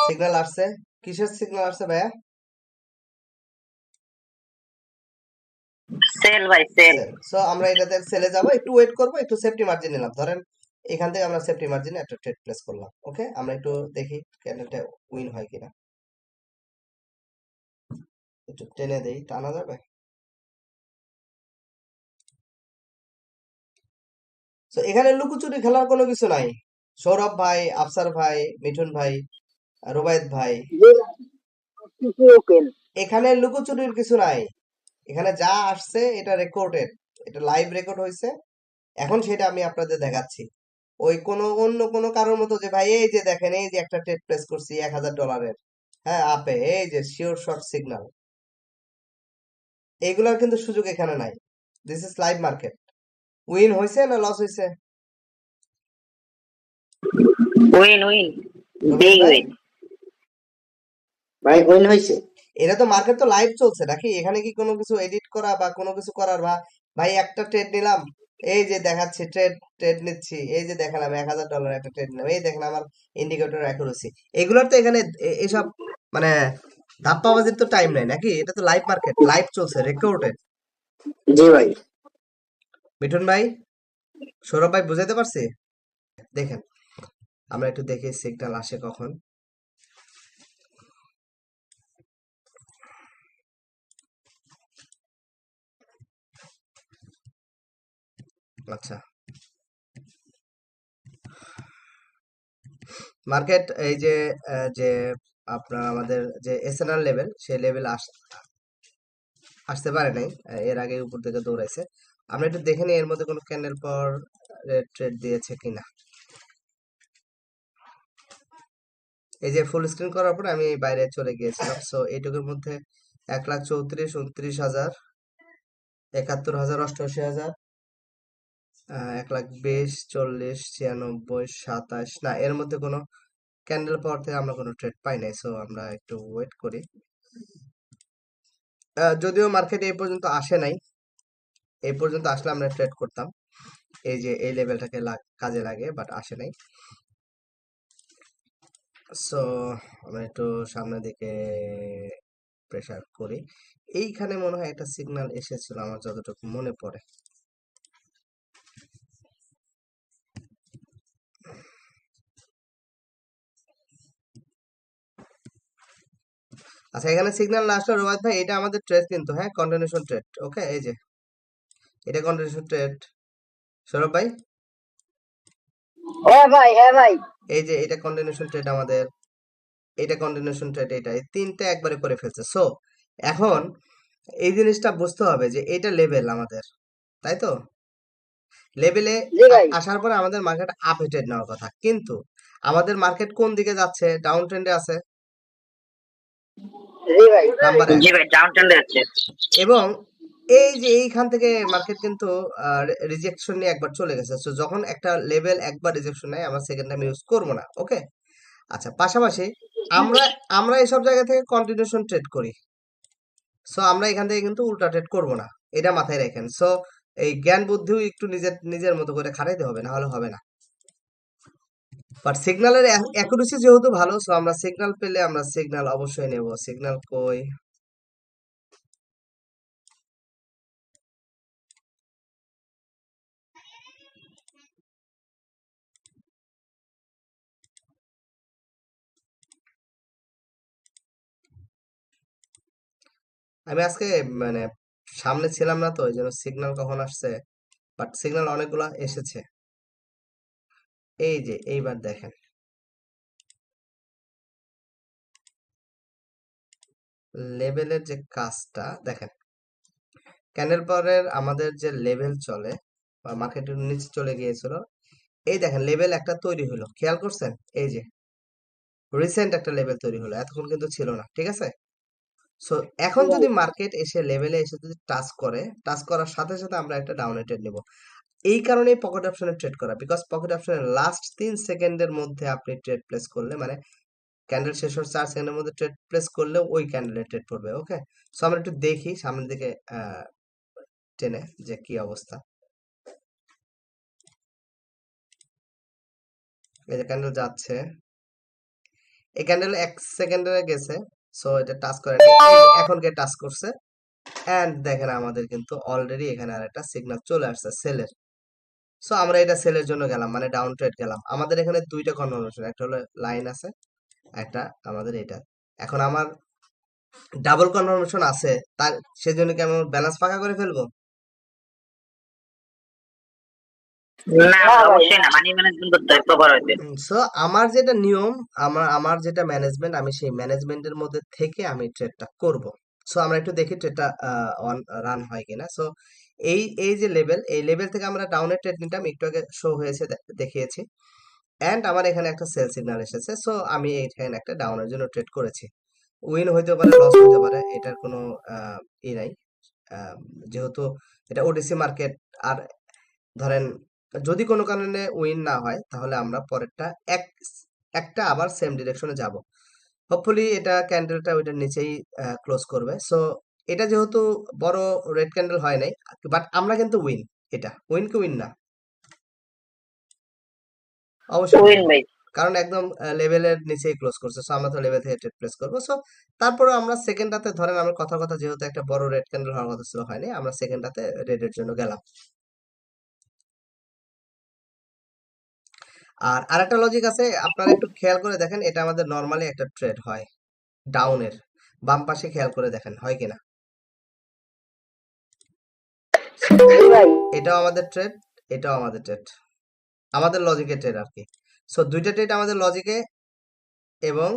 Signal আসছে। কিসের signal আসছে ভাইয়া? সেল ভাই, সেল। সেল। সো আমরা এটাতে সেলে যাব, একটু ওয়েট করব, একটু সেফটি মার্জিন নিলাম। ধরেন এখান থেকে আমরা সেফটি মার্জিনে একটা ট্রেড প্লেস করলাম। ওকে, আমরা একটু দেখি ক্যান্ডেলটা উইন হয় কিনা। একটু টেনে দেই, টানা যাবে? তো এখানে লুকোচুরি খেলার কোনো কিছু নাই। সৌরভ ভাই, আফসার ভাই, মিঠুন ভাই, রুবায়েত ভাই, এখানে লুকোচুরির কিছু নাই। এখানে যা আসছে এটা রেকর্ডেড, এটা লাইভ রেকর্ড হয়েছে। এখন সেটা আমি আপনাদের দেখাচ্ছি। ওই কোনো অন্য কোনো কারোর মতো যে ভাই এই যে দেখেন, এই যে একটা ট্রেড প্লেস করছি $1000, হ্যাঁ আপে, এই যে শিওর শর্ট সিগন্যাল, এইগুলার কিন্তু সুযোগ এখানে নাই। This is live market. Win হয়েছে না লস হয়েছে? উইন, উইন, রুবেল বিগ ভাই, উইন। ভাই উইন হয়েছে। এটা তো মার্কেট তো লাইভ চলছে নাকি? এখানে কি কোনো কিছু এডিট করা বা কোনো কিছু করার, বা ভাই একটা ট্রেড নিলাম, এই যে দেখাচ্ছি ট্রেড, ট্রেড নিচ্ছি, এই যে দেখালাম $1000 একটা ট্রেড নিলাম, এই দেখেন আমার ইন্ডিকেটর অ্যাকুরেসি। এগুলোর তো এখানে এসব মানে ধাপ্পাবাজির তো টাইম নাই নাকি? এটা তো লাইভ মার্কেট, লাইভ চলছে, রেকর্ডেড। জি ভাই। মিঠুন ভাই, সৌরভ ভাই, বুঝাইতে পারছি? দেখেন, আমরা একটু দেখি সিগন্যাল আসে কখন। আচ্ছা, মার্কেট এই যে যে আপনার আমাদের যে এসএনআর লেভেল, সেই লেভেল আসতে পারে নাই। এর আগে উপর থেকে দৌড়াইছে। আমরা একটু দেখে নিই এর মধ্যে কোনো ক্যান্ডেল পর রেড ট্রেড দিয়েছে কিনা। এই যে ফুল স্ক্রিন করার পর আমি বাইরে চলে গিয়েছিলাম। সো এইটুকুর মধ্যে 1,34,, 29,000, 71,000, 88,000, 1,20,, 40, 96, 27, না এর মধ্যে কোনো ক্যান্ডেল পাওয়ার থেকে আমরা কোনো ট্রেড পাই নাই। সো আমরা একটু ওয়েট করি। যদিও মার্কেট এই পর্যন্ত আসে নাই, এই পর্যন্ত আসলে আমরা ট্রেড করতাম। এই যে এই লেভেলটাকে কাজে লাগে, বাট আসে নাই। সো আমরা একটু সামনের দিকে প্রেসার করি। এইখানে মনে হয় একটা সিগন্যাল এসেছিল আমার যতটুকু মনে পড়ে। আচ্ছা, এখানে সিগন্যাল না আসলে রোবাদ ভাই, এটা আমাদের ট্রেড কিন্তু, হ্যাঁ কন্টিনিউশন ট্রেড। ওকে, এই যে এটা কন্টিনিউশন ট্রেড। সৌরভ ভাই, হ্যাঁ ভাই, হ্যাঁ ভাই। এই যে এটা কন্টিনিউশন ট্রেড আমাদের, এটা কন্টিনিউশন ট্রেড, এটা এই তিনটা একবারে করে ফেলছে। সো এখন এই জিনিসটা বুঝতে হবে যে এটা লেভেল আমাদের, তাই তো? লেভেলে জি ভাই। আসার পরে আমাদের মার্কেট আপ ট্রেড নেওয়ার কথা, কিন্তু আমাদের মার্কেট কোন দিকে যাচ্ছে? ডাউন ট্রেন্ডে আছে, জি ভাই। নাম্বার এক। জি ভাই, ডাউন ট্রেন্ডে আছে। এবং এই যে এইখান থেকে মার্কেট কিন্তু রিজেকশন নিয়ে একবার চলে গেছে। সো যখন একটা লেভেল একবার রিজেকশন নেয়, আমরা সেকেন্ড টাইম ইউজ করবো না। ওকে, আচ্ছা, পাশাপাশি আমরা আমরা এসব জায়গা থেকে কন্টিনিউশন ট্রেড করি। সো আমরা এখান থেকে কিন্তু উল্টা ট্রেড করবো না, এটা মাথায় রাখেন। সো এই জ্ঞান বুদ্ধিও একটু নিজের নিজের মতো করে খাটাইতে হবে, না হলে হবে না। বাট সিগন্যালের অ্যাকুরেসি যেহেতু ভালো, সো আমরা সিগন্যাল পেলে আমরা সিগন্যাল অবশ্যই নেব। সিগন্যাল কই? আমি আজকে মানে সামনে ছিলাম না, তো ওই জন্য সিগন্যাল কখন আসছে, বাট সিগন্যাল অনেকগুলা এসেছে। এই যে এইবার দেখেন লেভেলের যে কাজটা দেখেন, ক্যান্ডেল পরের আমাদের যে লেভেল চলে বা মার্কেটের নিচে চলে গিয়েছিল, এই দেখেন লেভেল একটা তৈরি হলো, খেয়াল করছেন? এই যে রিসেন্ট একটা লেভেল তৈরি হলো, এতক্ষণ কিন্তু ছিল না, ঠিক আছে? সো এখন যদি মার্কেট এসে লেভেলে এসে যদি টাচ করে, টাচ করার সাথে সাথে আমরা একটা ডাউনে ট্রেড নেব। এই কারণেই পকেট অপশনে ট্রেড করা, বিকজ পকেট অপশনের লাস্ট 3 সেকেন্ডের মধ্যে আপনি ট্রেড প্লেস করলে, মানে ক্যান্ডেল শেষ হওয়ার 4 সেকেন্ডের মধ্যে ট্রেড প্লেস করলেও ওই ক্যান্ডেলে ট্রেড পড়বে। ওকে, সো আমরা একটু দেখি সামনের দিকে টেনে যে কি অবস্থা। এই যে ক্যান্ডেল যাচ্ছে, এই ক্যান্ডেল 1 সেকেন্ডে গেছে, সো এটা টাচ করে এখন গিয়ে টাচ করছে, এন্ড দেখেন আমাদের কিন্তু অলরেডি এখানে আর একটা সিগন্যাল চলে আসছে সেলের। সো আমরা এটা সেলের জন্য গেলাম, মানে ডাউন ট্রেড গেলাম। আমাদের এখানে দুইটা কনফার্মেশন, একটা হলো লাইন আছে, একটা আমাদের এটা। এখন আমার ডাবল কনফার্মেশন আছে, তার সেজন্য কি আমি ব্যালেন্স ফাঁকা করে ফেলবো? না অবশ্যই না, মানি ম্যানেজমেন্ট করতে হয় প্রপার হইতে। সো আমার যেটা নিয়ম, আমার যেটা ম্যানেজমেন্ট, আমি সেই ম্যানেজমেন্টের মধ্যে থেকে আমি ট্রেডটা করব। সো আমরা একটু দেখি ট্রেডটা অন রান হয় কিনা। সো এই যে লেভেল, এই লেভেল থেকে আমরা ডাউনের ট্রেড নিতাম, একটু আগে শো হয়েছে, দেখিয়েছি। এন্ড আমার এখানে একটা সেল সিগন্যাল এসেছে, সো আমি এখানে একটা ডাউনের জন্য ট্রেড করেছি। উইন হইতে পারে, লস হতে পারে, এটার কোনো ই নাই। আহ, যেহেতু এটা ওডিসি মার্কেট, আর ধরেন যদি কোনো কারণে উইন না হয় তাহলে আমরা পরেরটা একটা আবার সেম ডিরেকশনে যাব। হোপফুলি এটা ক্যান্ডেলটা ওইটার নিচেই ক্লোজ করবে। সো এটা যেহেতু বড় রেড ক্যান্ডেল হয় নাই, বাট আমরা কিন্তু উইন, এটা উইন কি উইন না? অবশ্যই উইন উইন, ভাই। কারণ একদম লেভেলের নিচেই ক্লোজ করছে। সো আমরা তো লেভেল থেকে ট্রেড প্লেস করবো। সো তারপরে আমরা সেকেন্ডটাতে ধরেন আমার কথা কথা যেহেতু একটা বড় রেড ক্যান্ডেল হওয়ার কথা ছিল, হয়নি, আমরা সেকেন্ডটাতে রেডের জন্য গেলাম। আর আরেকটা লজিক আছে, আপনারা একটু খেয়াল করে দেখেন, এটা আমাদের নর্মালি একটা ট্রেড হয় ডাউনের। বাম পাশে খেয়াল করে দেখেন হয় কিনা। জি ভাই। এটাও আমাদের ট্রেড, এটাও আমাদের ট্রেড, আমাদের লজিকে ট্রেড আর কি। সো দুইটা ট্রেড আমাদের লজিকে, এবং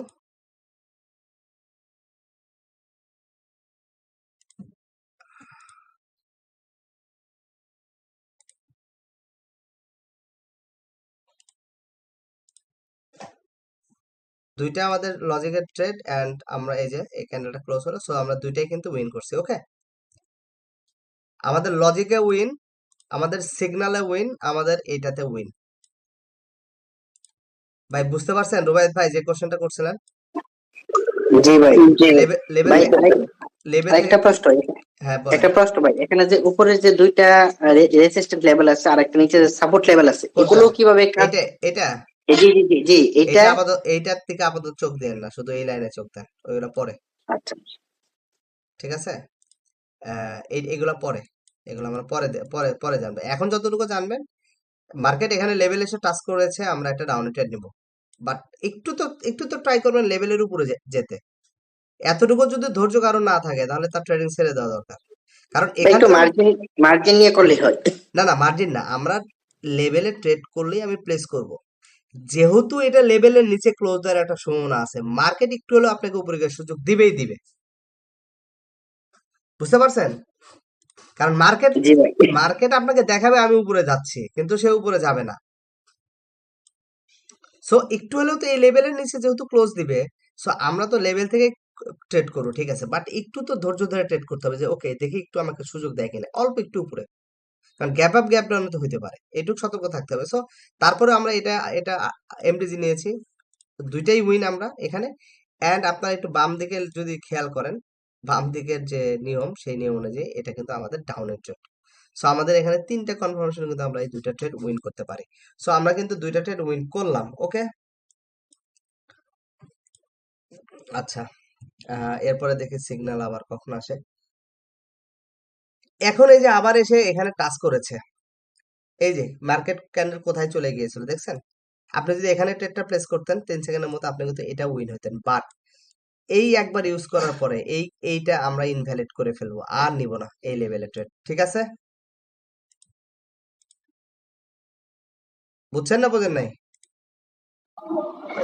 দুইটা আমাদের লজিকের ট্রেড, এন্ড আমরা এই যে এই ক্যান্ডেলটা ক্লোজ হলো, সো আমরা দুইটাই কিন্তু উইন করছি। ওকে, আমাদের লজিকে উইন, আমাদের সিগনালে উইন, আমাদের এইটাতে উইন। ভাই বুঝতে পারছেন রুবাইদ ভাই যে কোশ্চেনটা করছিলেন? জি ভাই। জি ভাই। লেভেল লেভেল ভাই থেকে, লেভেল থেকে, আরেকটা প্রশ্ন, হ্যাঁ বলেন। একটা প্রশ্ন ভাই, এখানে যে উপরে যে দুইটা রেজিস্ট্যান্ট লেভেল আছে আর একটা নিচে সাপোর্ট লেভেল আছে, কোনটা? এগুলো কিভাবে কাজ? এটা এটা জি জি জি জি, এটা। এটা আপাতত, এইটার থেকে আপাতত চোখ দেন না, শুধু এই লাইনে চোখ দেন, ওইগুলো পরে। আচ্ছা। ঠিক আছে, এগুলো পরে, এগুলো আমরা পরে পরে পরে জানবো। এখন যতটুকু জানবেন, মার্কেট এখানে লেভেল এসে টাচ করেছে, আমরা একটা ডাউন ট্রেড নিব। বাট একটু তো ট্রাই করবেন লেভেলের উপরে যেতে। এতটুকু যদি ধৈর্য কারো না থাকে তাহলে তার ট্রেডিং ছেড়ে দেওয়া দরকার। কারণ ভাই এখান একটু থেকে আমরা, মার্জিন মার্জিন নিয়ে করলে হয়। না না মার্জিন না, আমরা লেভেলে ট্রেড করলেই আমি প্লেস করব। যেহেতু এটা লেভেলের নিচে ক্লোজ দেওয়ার একটা সম্ভাবনা আছে, মার্কেট একটু হলেও আপনাকে উপরে গিয়ে সুযোগ দিবেই দিবে। বুঝতে পারছেন? কারণ মার্কেট জি ভাই। মার্কেট আপনাকে দেখাবে আমি উপরে যাচ্ছি, কিন্তু সে উপরে যাবে না। সো একটু হলেও তো এই লেভেলের নিচে যেহেতু ক্লোজ দিবে, সো আমরা তো লেভেল থেকে ট্রেড করবো, ঠিক আছে, বাট একটু তো ধৈর্য ধরে ট্রেড করতে হবে, যে ওকে দেখি একটু আমাকে সুযোগ দেয় কিনা, অল্প একটু উপরে। কারণ গ্যাপ আপ গ্যাপ ডাউন তো হইতে পারে, এটুকু সতর্ক থাকতে হবে। সো তারপরে আমরা এটা এটা এমডিজি নিয়েছি, দুইটাই উইন আমরা এখানে। এন্ড আপনারা একটু বাম দিকে যদি খেয়াল করেন, বাম দিকের যে নিয়ম, সেই নিয়ম অনুযায়ী এটা কিন্তু আমাদের ডাউনের ট্রেড। সো আমাদের এখানে তিনটা কনফার্মেশন কিন্তু আমরা এই দুইটা ট্রেড উইন করতে পারি। সো আমরা কিন্তু দুইটা ট্রেড উইন করলাম। ওকে, আচ্ছা, এরপরে দেখি সিগন্যাল আবার কখন আসে। এখন এই যে আবার এসে এখানে টাচ করেছে, এই যে মার্কেট ক্যান্ডেল কোথায় চলে গিয়েছিল দেখছেন? আপনি যদি এখানে ট্রেডটা প্লেস করতেন 10 সেকেন্ডের মতো, আপনি কিন্তু এটা উইন হতেন। বাট এই একবার ইউজ করার পরে এইটা আমরা ইনভ্যালিড করে ফেলবো, আর নিব না এই লেভেলের ট্রেড। ঠিক আছে, বুঝছেন না বোঝেন নাই?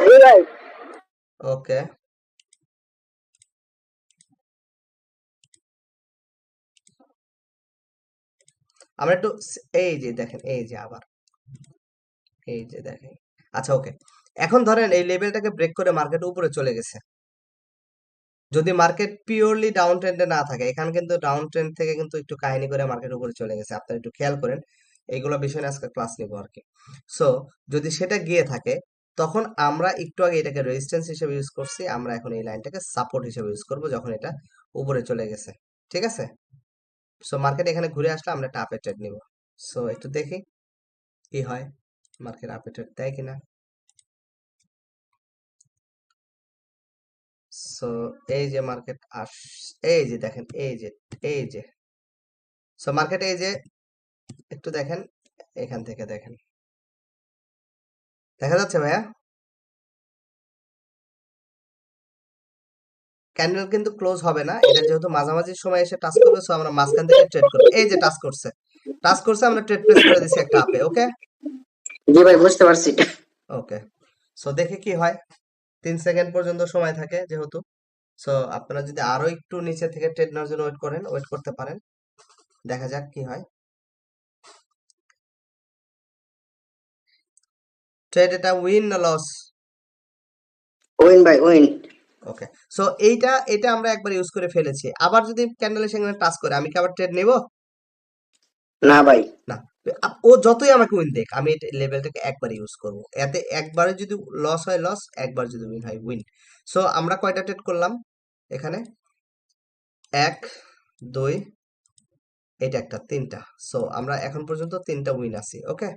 জি ভাই। ওকে, আমরা একটু এই যে দেখেন, এই যে আবার এই যে দেখেন। আচ্ছা ওকে, এখন ধরেন এই লেভেলটাকে ব্রেক করে মার্কেট উপরে চলে গেছে। যদি মার্কেট পিওরলি ডাউন ট্রেন্ডে না থাকে, এখানে কিন্তু ডাউন ট্রেন্ড থেকে কিন্তু একটু কাহিনী করে মার্কেট উপরে চলে গেছে, আপনারা একটু খেয়াল করেন। এইগুলো বিষয় নিয়ে আজকে ক্লাস নিব আর কি। সো যদি সেটা গিয়ে থাকে, তখন আমরা একটু আগে এটাকে রেজিস্ট্যান্স হিসেবে ইউজ করছি, আমরা এখন এই লাইনটাকে সাপোর্ট হিসেবে ইউজ করব যখন এটা উপরে চলে গেছে। ঠিক আছে, সো মার্কেট এখানে ঘুরে আসলে আমরা একটা আপে ট্রেড নিব। সো একটু দেখি কি হয়, মার্কেট আপে ট্রেড দেয় কিনা। সো এই যে মার্কেট এই যে দেখেন, এই যে সো মার্কেট এই যে একটু দেখেন, এখান থেকে দেখেন, দেখা যাচ্ছে ভাইয়া? ক্যান্ডেল কিন্তু ক্লোজ হবে না, এটা যেহেতু মাঝামাঝি সময় এসে টাচ করবে, সো আমরা মাঝখান থেকে ট্রেড করব। এই যে টাচ করছে, আমরা ট্রেড প্লেস করে দিছি একটা আপে। ওকে জি ভাই, বুঝতে পারছি। ওকে, সো দেখে কি হয়। 3 সেকেন্ড পর্যন্ত সময় থাকে যেহেতু, সো আপনারা যদি আরো একটু নিচে থেকে ট্রেড নেওয়ার জন্য ওয়েট করতে পারেন। দেখা যাক কি হয়। ট্রেড এটা উইন না লস? উইন ভাই, উইন। ওকে, সো এটা আমরা একবার ইউজ করে ফেলেছি। আবার যদি ক্যান্ডেলের সঙ্গে টাচ করে, আমি কি আবার ট্রেড নেব? না ভাই। না। ও যতই আমাকে উইন দেখ, আমি এটা লেভেলটাকে একবার ইউজ করব। এতে একবারে যদি লস হয় লস, একবার যদি উইন হয় উইন। সো আমরা কয়টা ট্রেড করলাম এখানে? 1 2, এটা একটা, 3টা। সো আমরা এখন পর্যন্ত 3টা উইন আছি। ওকে,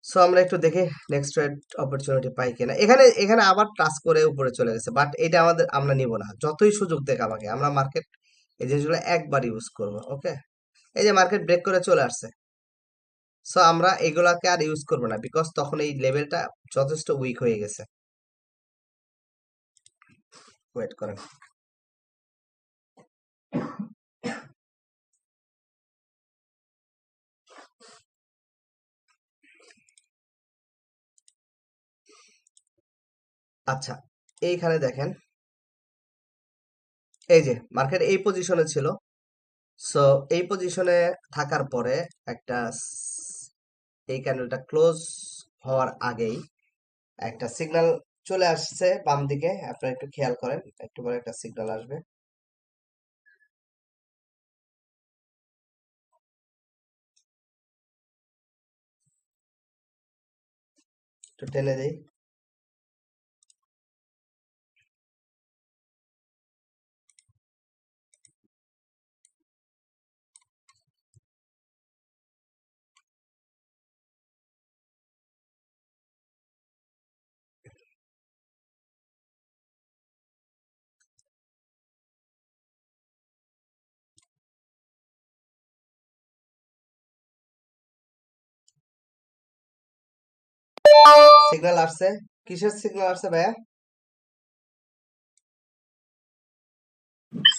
সো আমরা একটু দেখি নেক্সট ট্রেড অপরচুনিটি পাই কিনা। এখানে এখানে আবার টাচ করে উপরে চলে গেছে, বাট এটা আমরা নিব না। যতই সুযোগ দেখ আমাকে, আমরা মার্কেট এই জিনিসগুলো একবার ইউজ করব। ওকে, এই যে মার্কেট ব্রেক করে চলে আসছে, সো আমরা এগুলাকে আর ইউজ করবো না, বিকজ তখন এই লেভেলটা যথেষ্ট উইক হয়ে গেছে। ওয়েট করেন। আচ্ছা, এইখানে দেখেন, এই যে মার্কেট এই পজিশনে ছিল। সো এই পজিশনে থাকার পরে একটা এই ক্যান্ডেলটা ক্লোজ হওয়ার আগেই একটা সিগন্যাল চলে আসছে বাম দিকে। আপনারা একটু খেয়াল করেন, একটু পরে একটা সিগন্যাল আসবে। একটু টেনে দেই। সিগন্যাল আসছে। কিসের সিগন্যাল আসছে ভাইয়া?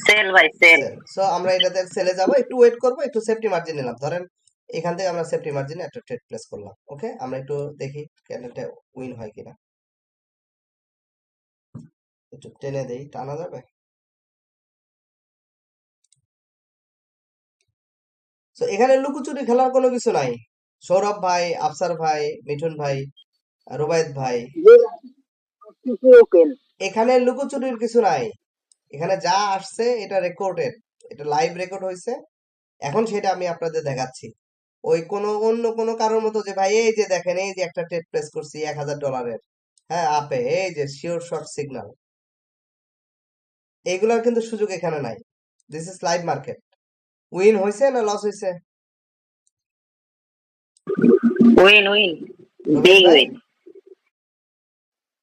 সেল ভাই, সেল। সেল। সো আমরা এটাতে সেলে যাব, একটু ওয়েট করব, একটু সেফটি মার্জিন নিলাম। ধরেন এখান থেকে আমরা সেফটি মার্জিনে একটা ট্রেড প্লেস করলাম। ওকে, আমরা একটু দেখি ক্যান্ডেলটা উইন হয় কিনা। একটু টেনে দেই, টানা যাবে? তো এখানে লুকোচুরি খেলার কোনো কিছু নাই। সৌরভ ভাই, আফসার ভাই, মিঠুন ভাই, রুবায়েত ভাই, এখানে লুকোচুরির কিছু নাই। এখানে যা আসছে এটা রেকর্ডেড, এটা লাইভ রেকর্ড হয়েছে। এখন সেটা আমি আপনাদের দেখাচ্ছি। ওই অন্য কোনো কারোর মতো যে ভাই এই যে দেখেন, এই যে একটা ট্রেড প্লেস করছি $1000, হ্যাঁ আপে, এই যে শিওর শর্ট সিগন্যাল, এইগুলার কিন্তু সুযোগ এখানে নাই। This is live market. Win হয়েছে না লস হয়েছে? Win, win. রমেশ বিগ ভাই, উইন।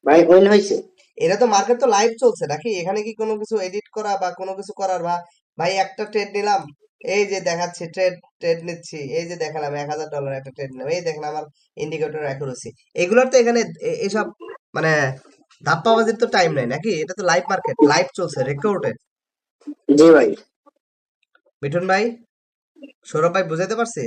ভাই, উইন হয়েছে। এটা তো মার্কেট তো লাইভ চলছে নাকি? এখানে কি কোনো কিছু এডিট করা বা কোনো কিছু করার, বা ভাই একটা ট্রেড নিলাম, এই যে দেখাচ্ছি ট্রেড ট্রেড নিচ্ছি, এই যে দেখালাম $1000 একটা ট্রেড নিলাম, এই দেখেন আমার ইন্ডিকেটর অ্যাকুরেসি। এগুলোর তো এখানে এসব মানে ধাপ্পাবাজির তো টাইম নাই নাকি? এটা তো লাইভ মার্কেট, লাইভ চলছে, রেকর্ডেড। জি ভাই। মিঠুন ভাই, সৌরভ ভাই, বুঝাইতে পারছি?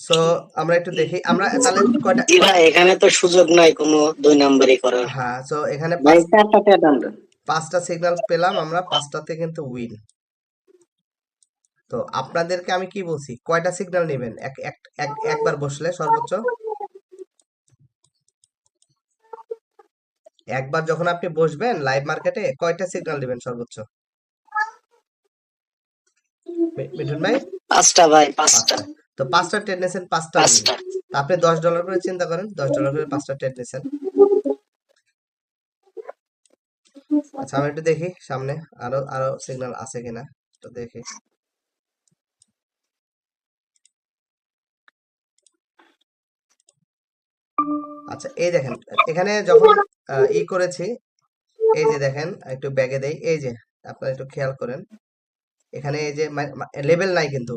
সো আমরা একটু দেখি, আমরা তাহলে কয়টা। জি ভাই, এখানে তো সুযোগ নাই কোনো 2 নম্বরই করার। হ্যাঁ, সো এখানে ভাই, 4টা ট্রেড আমরা। 5টা সিগন্যাল পেলাম আমরা, 5টাতে কিন্তু উইন। তো আপনাদেরকে আমি কি বলছি, কয়টা সিগন্যাল নেবেন একবার বসলে সর্বোচ্চ? একবার যখন আপনি বসবেন লাইভ মার্কেটে, কয়টা সিগন্যাল নেবেন সর্বোচ্চ? মিঠুন ভাই? 5টা ভাই, 5টা। 5টা। তো 5টা ট্রেড নিয়েছেন, 5টা উইন। 5টা। তো আপনি $10 করে চিন্তা করেন, $10 করে 5টা ট্রেড নিয়েছেন। আচ্ছা, আমি একটু দেখি সামনে আরো আরো সিগন্যাল আছে কিনা, তো দেখি। আচ্ছা এই দেখেন, এখানে যখন ই করেছি, এই যে দেখেন একটু ব্যাগে দেই, এই যে আপনারা একটু খেয়াল করেন, এখানে এই যে লেভেল নাই কিন্তু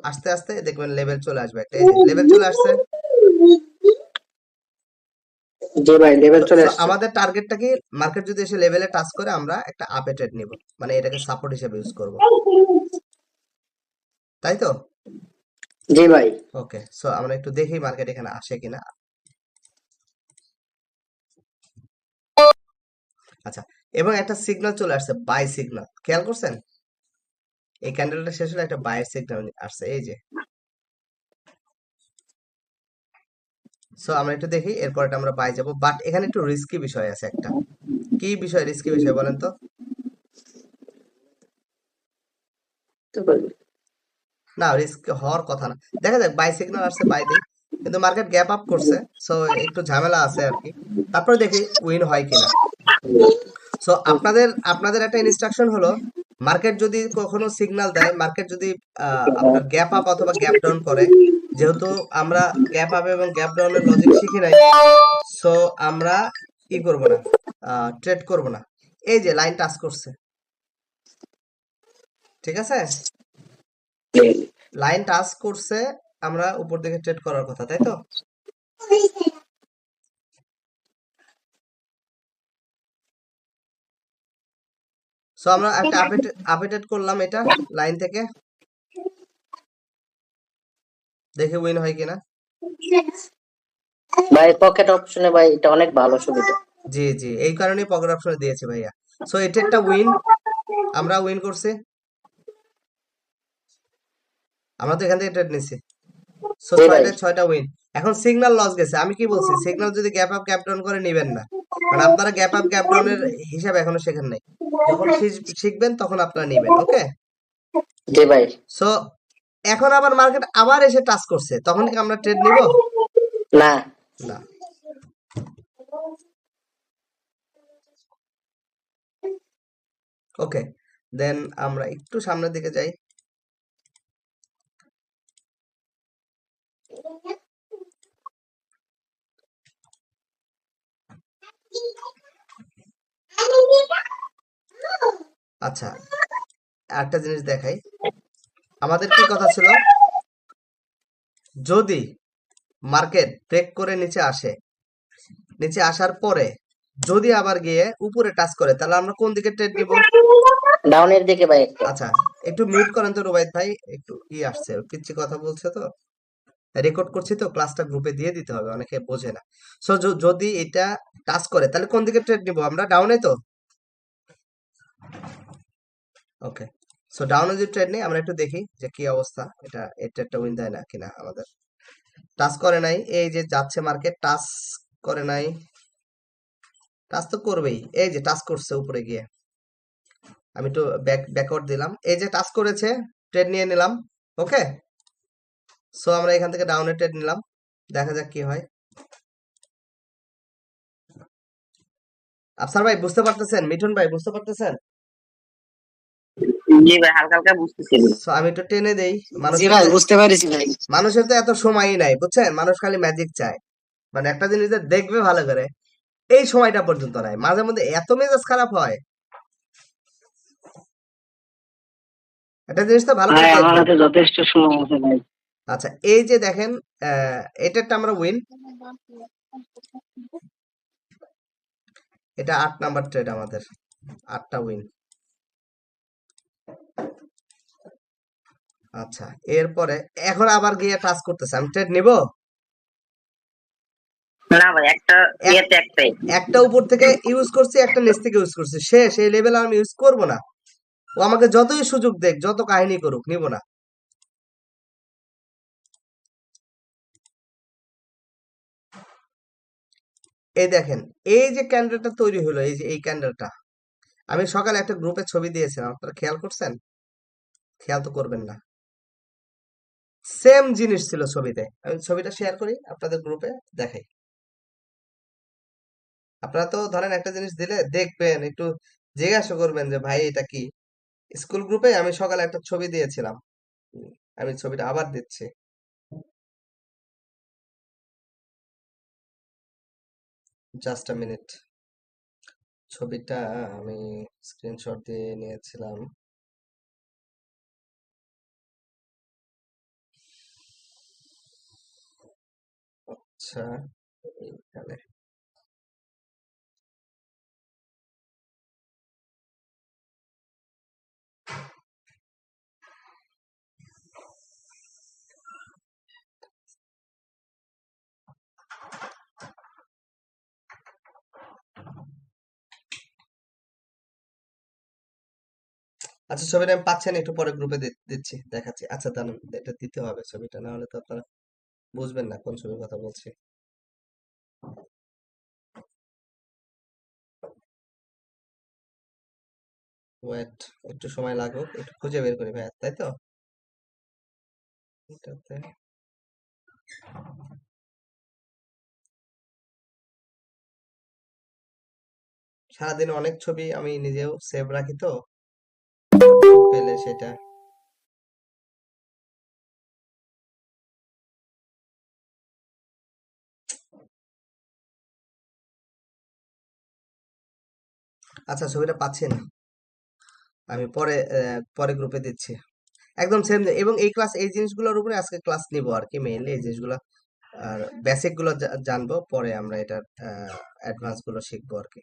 আস্তে আস্তে দেখবেন লেভেল চলে আসবে একটা, এই যে লেভেল চলে আসছে। জি ভাই, লেভেল তো চলে তো আসছে। আমাদের টার্গেটটা কি, মার্কেট যদি এসে লেভেলে টাচ করে আমরা একটা আপে ট্রেড নিব, মানে এটাকে সাপোর্ট হিসেবে ইউজ করব, তাই তো? জি ভাই। ওকে, সো আমরা একটু দেখি মার্কেট এখানে আসে কিনা। আচ্ছা, এবং একটা সিগন্যাল চলে আসছে, বাই সিগন্যাল, খেয়াল করছেন? এই ক্যান্ডেলটা শেষ হলে একটা বাই সিগন্যাল আসছে, এই যে। সো আমরা একটু দেখি, এরপরটা আমরা বাই যাব, বাট এখানে একটু রিস্কি বিষয় আছে একটা। কি বিষয়, রিস্কি বিষয় বলেন তো? তো ভাই, না, রিস্ক হওয়ার কথা না। দেখা যাক, বাই সিগন্যাল আসছে, বাই দিই, কিন্তু মার্কেট গ্যাপ আপ করছে, সো একটু ঝামেলা আছে আর কি। তারপরে দেখি উইন হয় কিনা। সো আপনাদের আপনাদের একটা ইনস্ট্রাকশন হলো, মার্কেট যদি কখনো সিগন্যাল দেয়, মার্কেট যদি আপনার গ্যাপ আপ অথবা গ্যাপ ডাউন করে, যেহেতু আমরা গ্যাপ আপ এবং গ্যাপ ডাউনের লজিক শিখি নাই, সো আমরা ই করব না, ট্রেড করব না। এই যে লাইন টাচ করছে, ঠিক আছে, লাইন টাচ করছে, আমরা উপর দিকে ট্রেড করার কথা, তাই তো? সো আমরা একটা আপডেট করলাম এটা লাইন থেকে, দেখে উইন হয় কিনা। ভাই পকেট অপশনে ভাই এটা অনেক ভালো সুবিধা। জি জি, এই কারণেই পকেট অপশনে দিয়েছে ভাইয়া। সো এটা একটা উইন, আমরা উইন করছি, আমরা তো এখান থেকে ট্রেড নিছি। সো জি ভাই। ছয়টা ছয়টা উইন। এখন সিগন্যাল লস গেছে, আমি কি বলছি, সিগন্যাল যদি গ্যাপ আপ গ্যাপ ডাউন করে নিবেন না, কারণ আপনারা গ্যাপ আপ গ্যাপ ডাউনের হিসাব এখনো শেখেন নাই। যখন শিখবেন তখন আপনারা নিবেন, ওকে? জি ভাই। সো এখন আবার মার্কেট আবার এসে টাচ করছে, তখন কি আমরা ট্রেড নিব? না। না। ওকে, দেন আমরা একটু সামনের দিকে যাই। আচ্ছা, আরেকটা জিনিস দেখাই, আমাদের কি কথা ছিল, যদি মার্কেট ব্রেক করে নিচে আসে, নিচে আসার পরে যদি আবার গিয়ে উপরে টাচ করে, তাহলে আমরা কোন দিকে ট্রেড নিব? ডাউনের দিকে ভাই একটা। আচ্ছা, একটু মিউট করেন তো রুবাইত ভাই, একটু আসছে, পিচ্ছি কথা বলছে তো, রেকর্ড করছি তো, ক্লাসটা গ্রুপে দিয়ে দিতে হবে, অনেকে বোঝে না। সো যদি এটা টাচ করে, তাহলে কোন দিকে ট্রেড নিব আমরা? ডাউনে তো? ওকে, সো ডাউনে যদি ট্রেড নেই, আমরা একটু দেখি যে কি অবস্থা, এটা এই ট্রেডটা উইন দেয় না কিনা আমাদের। টাচ করে নাই, এই যে যাচ্ছে মার্কেট, টাচ করে নাই, টাচ তো করবেই, এই যে টাচ করছে উপরে গিয়ে, আমি একটু ব্যাকওয়ার্ড দিলাম, এই যে টাচ করেছে, ট্রেড নিয়ে নিলাম, ওকে? সো আমরা এখান থেকে ডাউনে ট্রেড নিলাম, দেখা যাক কি হয়। আফসার ভাই বুঝতে পারতেছেন? মিঠুন ভাই বুঝতে পারতেছেন? জি ভাই, হালকা হালকা বুঝতেছি। সো আমি একটু টেনে দেই, জি মানুষের ভাই, তো বুঝতে পারছি ভাই। মানুষের তো এত সময়ই নাই, বুঝছেন? মানুষ খালি ম্যাজিক চায়, মানে একটা জিনিস যে দেখবে ভালো করে, এই সময়টা পর্যন্ত নাই, মাঝে মধ্যে এত মেজাজ খারাপ হয়, একটা জিনিস তো ভালো করে ভাই আমার দেখবেন। হাতে যথেষ্ট সময় আছে ভাই। আচ্ছা, এই যে দেখেন, এটা একটা আমরা উইন, এটা 8 নাম্বার ট্রেড আমাদের, 8টা উইন। আচ্ছা, এরপরে এখন আবার গিয়ে টাচ করতেছে, আমি ট্রেড নিব? না ভাই, একটা এক ইয়েতে একটাই। একটা উপর থেকে ইউজ করছি, একটা নিচ থেকে ইউজ করছি, শেষ, এই লেভেল আমি ইউজ করব না। ও আমাকে যতই সুযোগ দেখ, যত কাহিনী করুক, নিব না। এই দেখেন, এই যে ক্যান্ডেলটা তৈরি হলো, এই যে এই ক্যান্ডেলটা, আমি সকালে একটা গ্রুপে ছবি দিয়েছিলাম, আপনারা খেয়াল করছেন? খেয়াল তো করবেন না, সেম জিনিস ছিল ছবিতে, আমি ছবিটা শেয়ার করি আপনাদের গ্রুপে, দেখাই। আপনারা তো ধরেন একটা জিনিস দিলে দেখবেন, একটু জিজ্ঞাসা করবেন যে ভাই এটা কি। স্কুল গ্রুপে আমি সকালে একটা ছবি দিয়েছিলাম, আমি ছবিটা আবার দিচ্ছি। জাস্ট আ মিনিট, ছবিটা আমি স্ক্রিনশট দিয়ে নিয়েছিলাম। আচ্ছা, এইখানে আচ্ছা, ছবিটা আমি পাচ্ছি না, একটু পরে গ্রুপে দিচ্ছি, দেখাচ্ছি। আচ্ছা দাঁড়ান, এটা দিতে হবে ছবিটা, না হলে তো আপনারা বুঝবেন না কোন ছবির কথা বলছি। ওয়েট, একটু সময় লাগুক, একটু খুঁজে বের করি ভাইয়া, তাই তো? এটাতে সারাদিন অনেক ছবি আমি নিজেও সেভ রাখি তো, পেলে সেটা। আচ্ছা, ছবিটা পাচ্ছি না, আমি পরে পরে গ্রুপে দিচ্ছি। একদম সেম, এবং এই ক্লাস এই জিনিসগুলোর উপরে আজকে ক্লাস নিব আর কি, মেইনলি এই জিনিসগুলো আর বেসিক গুলো জানবো, পরে আমরা এটার অ্যাডভান্স গুলো শিখবো আর কি।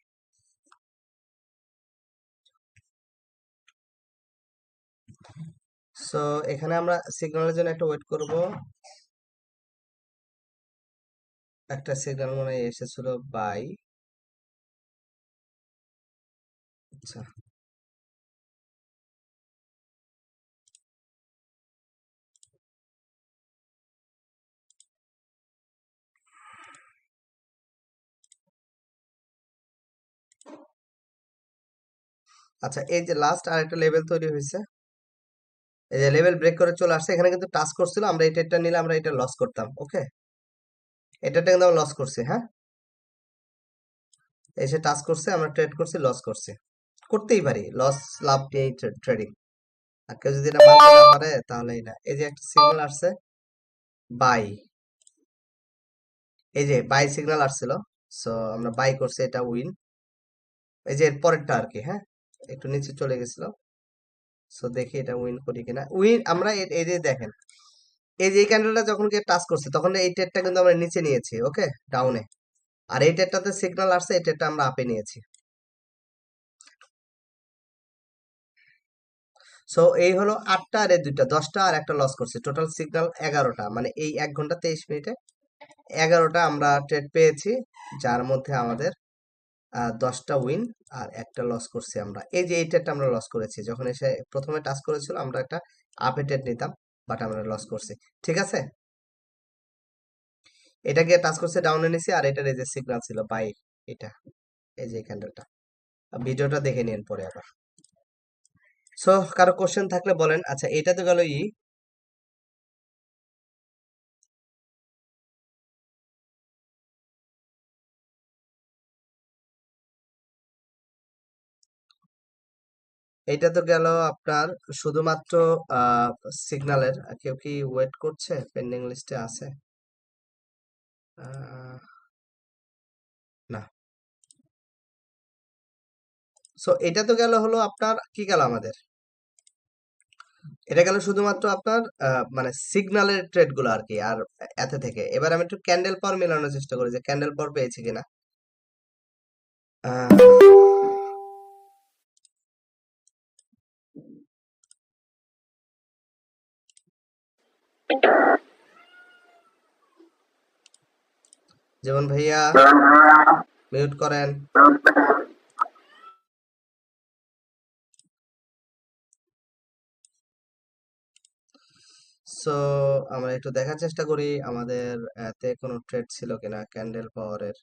সো এখানে আমরা সিগন্যালের জন্য একটা ওয়েট করব। একটা সিগন্যাল মনে হয় এসেছিল বাই। আচ্ছা, আচ্ছা, এই যে লাস্ট আর একটা লেভেল তৈরি হয়েছে, এই যে লেভেল ব্রেক করে চলে আসছে, এখানে কিন্তু টাচ করছিল, আমরা এটা নিলে আমরা এটা লস করতাম, ওকে? এটা কিন্তু আমরা লস করছি, হ্যাঁ? এসে টাচ করছে, আমরা ট্রেড করছি, লস করছি, করতেই পারি লস, লাভ দিয়ে ট্রেডিং। আর কেউ যদি এটা মানতে না পারে তাহলে না। এই যে একটা সিগন্যাল আসছে বাই, এই যে বাই সিগন্যাল আসছিল, সো আমরা বাই করছি, এটা উইন। এই যে এর পরেরটা আর কি, হ্যাঁ, একটু নিচে চলে গেছিল। সো দেখি এটা উইন করি কিনা। উইন আমরা এই যে দেখেন, এই যে এই ক্যান্ডেলটা যখন গিয়ে টাচ করছে তখন এই ট্রেডটা কিন্তু আমরা নিচে নিয়েছি, ওকে, ডাউনে। আর এই ট্রেডটাতে সিগন্যাল আসছে, এই ট্রেডটা আমরা আপে নিয়েছি। সো এই হলো 8টা, আর এই দুইটা 10টা, আর একটা লস করছে, টোটাল সিগন্যাল 11টা, মানে এই 1 ঘন্টা 23 মিনিটে 11টা আমরা ট্রেড পেয়েছি, যার মধ্যে আমাদের 10টা উইন আর একটা লস করছি আমরা। এই যে এই ট্রেডটা আমরা লস করেছি, যখন এসে প্রথমে টাচ করেছিল আমরা একটা আপে ট্রেড নিতাম, বাট আমরা লস করছি, ঠিক আছে? এটা গিয়ে টাচ করছে, ডাউনে নিছি, আর এটার এই যে সিগন্যাল ছিল বাই, এটা, এই যে ক্যান্ডেলটা। ভিডিওটা দেখে নিন পরে আবার। সো কারো কোশ্চেন থাকলে বলেন। আচ্ছা, এটা তো গেল এইটা তো গেল আপনার শুধুমাত্র সিগন্যালের। কেউ কি ওয়েট করছে, পেন্ডিং লিস্টে আছে? আহ, না। সো এটা তো গেল হলো আপনার, কি গেল আমাদের, এটা গেল শুধুমাত্র আপনার মানে সিগন্যালের ট্রেড গুলো আর কি। আর এতে থেকে এবার আমি একটু ক্যান্ডেল পাওয়ার মেলানোর চেষ্টা করি, যে ক্যান্ডেল পাওয়ার পেয়েছি কিনা। আহ, যেমন ভাইয়া, মিউট করেন। সো আমরা একটু দেখার চেষ্টা করি আমাদের এতে কোনো ট্রেড ছিল কিনা ক্যান্ডেল পাওয়ারের।